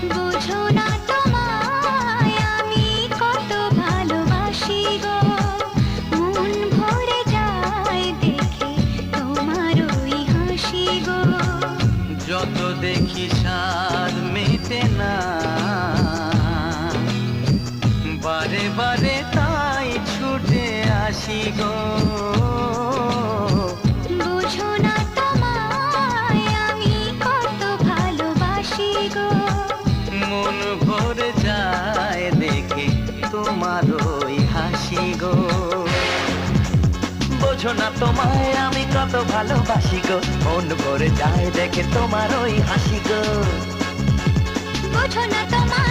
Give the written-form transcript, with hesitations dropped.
বুঝো না তোমায় আমি কত ভালোবাসি গো, মন ভরে যায় দেখে তোমার ওই হাসি গো। যত দেখি স্বাদ মেটে না, বারে বারে তাই ছুটে আসি গো। বুঝো না তোমায় আমি কত ভালোবাসি গো, মন ভরে যায় দেখে তোমার ওই হাসি গো। বোঝো না তোমায় আমি কত ভালোবাসি গো, মন ভরে যায় দেখে তোমার ওই হাসি গো। বুঝো না তোমায়